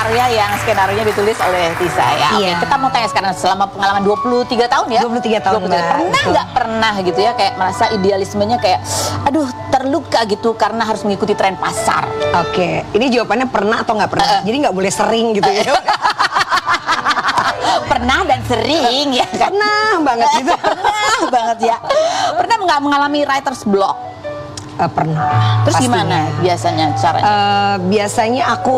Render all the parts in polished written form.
karya yang skenario-nya ditulis oleh Tisa ya. Oke, kita mau tanya sekarang, selama pengalaman 23 tahun ya? 23 tahun. Pernah gitu ya kayak merasa idealismenya kayak aduh terluka gitu karena harus mengikuti tren pasar? Oke, ini jawabannya pernah atau nggak pernah? Jadi nggak boleh sering gitu ya. Pernah dan sering ya kan? Pernah banget gitu. Pernah banget ya. Pernah nggak mengalami writer's block? Pernah. Terus pastinya. gimana biasanya caranya? Biasanya aku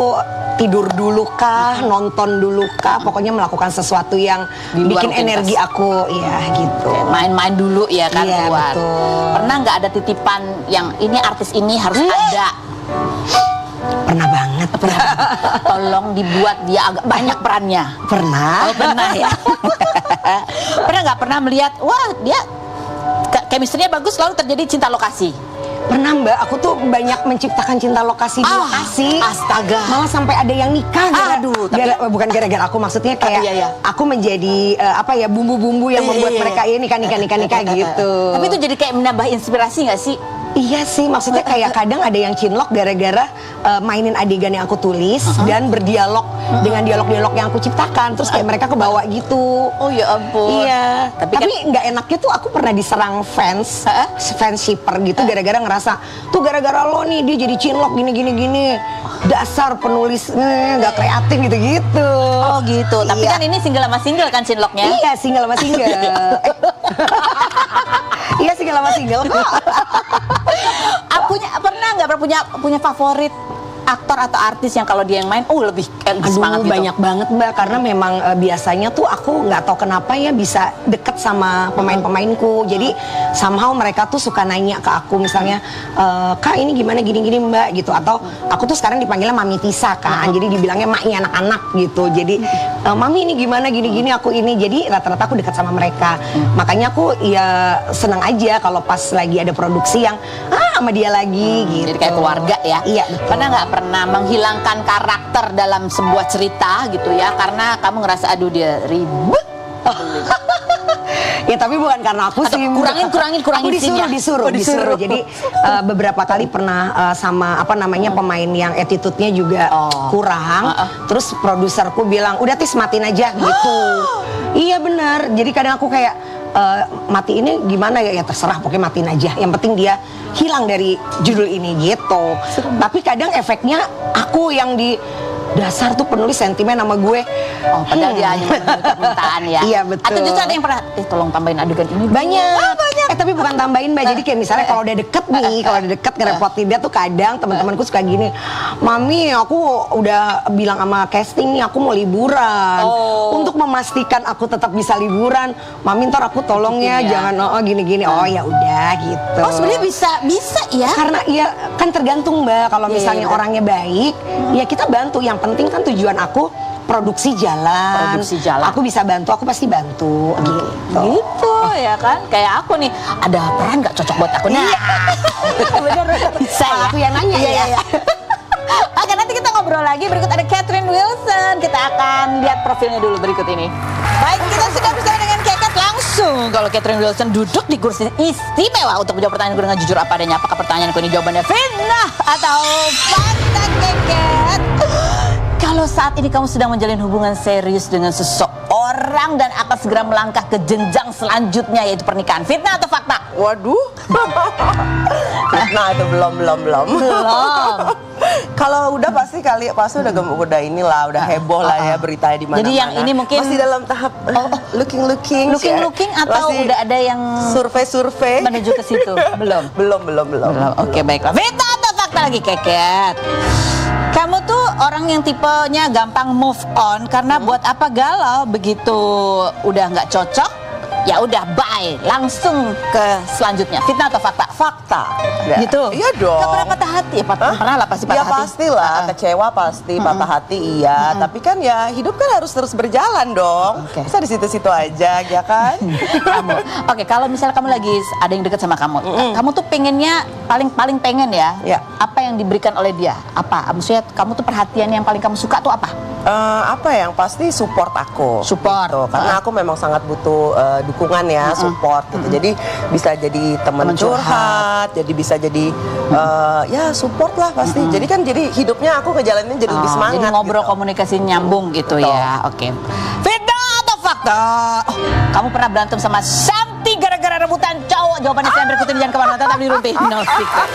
tidur dulu kah, nonton dulu kah, pokoknya melakukan sesuatu yang bikin energi aku, ya gitu. Main-main dulu ya kan, Iya, keluar. betul. Pernah nggak ada titipan yang ini artis ini harus ada? Pernah banget. Tolong dibuat dia agak banyak perannya. Pernah. Oh, pernah ya. Pernah nggak pernah melihat, wah dia chemistry-nya bagus, lalu terjadi cinta lokasi? Pernah Mbak, aku tuh banyak menciptakan cinta lokasi di lokasi. Astaga. Malah sampai ada yang nikah. Bukan gara-gara aku, maksudnya kayak aku menjadi bumbu-bumbu yang membuat mereka ini nikah gitu. Tapi itu jadi kayak menambah inspirasi nggak sih? Iya sih, maksudnya kayak kadang ada yang cinlok gara-gara mainin adegan yang aku tulis dan berdialog dengan dialog-dialog yang aku ciptakan, terus kayak mereka kebawa gitu. Oh ya ampun. Iya. Tapi nggak enaknya tuh aku pernah diserang fans shipper gitu gara-gara ngerasa tuh gara-gara lo nih dia jadi cinlok gini. Dasar penulisnya nggak kreatif gitu. Oh gitu. Tapi kan ini single sama single kan cinloknya? Iya, single sama single. Iya, single sama single kok. Pernah nggak punya favorit aktor atau artis yang kalau dia yang main lebih semangat gitu? Banyak banget Mbak, karena memang biasanya tuh aku nggak tahu kenapa ya bisa deket sama pemain-pemainku. Jadi somehow mereka tuh suka nanya ke aku misalnya, Kak ini gimana gini-gini Mbak gitu, atau aku tuh sekarang dipanggilnya Mami Tisa kan, jadi dibilangnya maknya anak-anak gitu. Jadi Mami ini gimana gini-gini, aku ini, jadi rata-rata aku dekat sama mereka. Makanya aku ya senang aja kalau pas lagi ada produksi yang sama dia lagi gitu. Jadi kayak keluarga ya? Iya, betul. Pernah nggak pernah menghilangkan karakter dalam sebuah cerita gitu ya karena kamu ngerasa aduh dia ribet? Ya tapi bukan karena aku sih. Kurangin Aku disuruh. Jadi beberapa kali pernah sama pemain yang attitude-nya juga kurang. Terus produserku bilang, udah Tis matiin aja gitu. Iya benar. Jadi kadang aku kayak mati ini gimana ya terserah, pokoknya matiin aja. Yang penting dia hilang dari judul ini gitu. Tapi kadang efeknya aku yang di dasar tuh penulis sentimen sama gue. Padahal dia hanya permintaan ya. Iya betul. Atau justru ada yang pernah, tolong tambahin adegan ini. Banyak. Tapi bukan tambahin Mbak. Jadi kayak misalnya kalau udah deket ngerepotin dia tuh kadang teman-temanku suka gini, Mami aku udah bilang sama casting nih aku mau liburan. Untuk memastikan aku tetap bisa liburan, Mami ntar aku tolong ya jangan gini-gini. Oh ya udah gitu. Oh sebenarnya bisa ya? Karena ya kan tergantung Mbak. Kalau misalnya orangnya baik, ya kita bantu. Yang penting kan tujuan aku produksi jalan. Aku bisa bantu, aku pasti bantu gitu ya kan. Kayak aku nih, ada peran nggak cocok buat aku? Nah, bener bisa ya. Aku yang nanya ya. Oke, nanti kita ngobrol lagi. Berikut ada Catherine Wilson. Kita akan lihat profilnya dulu berikut ini. Baik, kita sudah bersama dengan Keket langsung. Kalau Catherine Wilson duduk di kursi istimewa untuk menjawab pertanyaanku dengan jujur apa adanya. Apakah pertanyaanku ini jawabannya fitnah atau fakta, Keket? Kalau saat ini kamu sedang menjalin hubungan serius dengan seseorang dan akan segera melangkah ke jenjang selanjutnya, yaitu pernikahan, fitnah atau fakta? Waduh. Fitnah itu belum. Kalau udah pasti udah inilah, udah heboh lah ya beritanya di mana-mana. Jadi yang ini mungkin masih dalam tahap looking atau masih udah ada yang survei menuju ke situ? Belum. Oke, baiklah. Fitnah atau fakta lagi, Keket? Kamu tuh orang yang tipenya gampang move on karena buat apa galau begitu udah nggak cocok, ya udah bye, langsung ke selanjutnya. Fitnah atau fakta? Fakta. Gitu. Iya dong. Gak pernah patah hati? Pernah lah pasti patah hati. Ya pastilah, kecewa pasti, patah hati iya. Tapi kan ya hidup kan harus terus berjalan dong. Bisa di situ-situ aja, ya kan? Oke, kalau misalnya kamu lagi ada yang deket sama kamu, kamu tuh pengennya paling pengen ya, apa yang diberikan oleh dia? Apa? Maksudnya kamu tuh perhatian yang paling kamu suka tuh apa? Apa yang pasti support aku. Support. Gitu. Karena aku memang sangat butuh dukungan ya, support gitu. Jadi bisa jadi teman curhat, jadi bisa jadi ya support lah pasti. Jadi hidupnya aku ngejalanin jadi lebih semangat. Jadi ngobrol gitu. komunikasi nyambung gitu Betul. ya. Oke. Fitnah atau fakta? Oh, kamu pernah berantem sama Santi gara-gara rebutan cowok? Jawabannya saya berikut ini, jangan kemana-mana, tetap di Rumpi No Secret.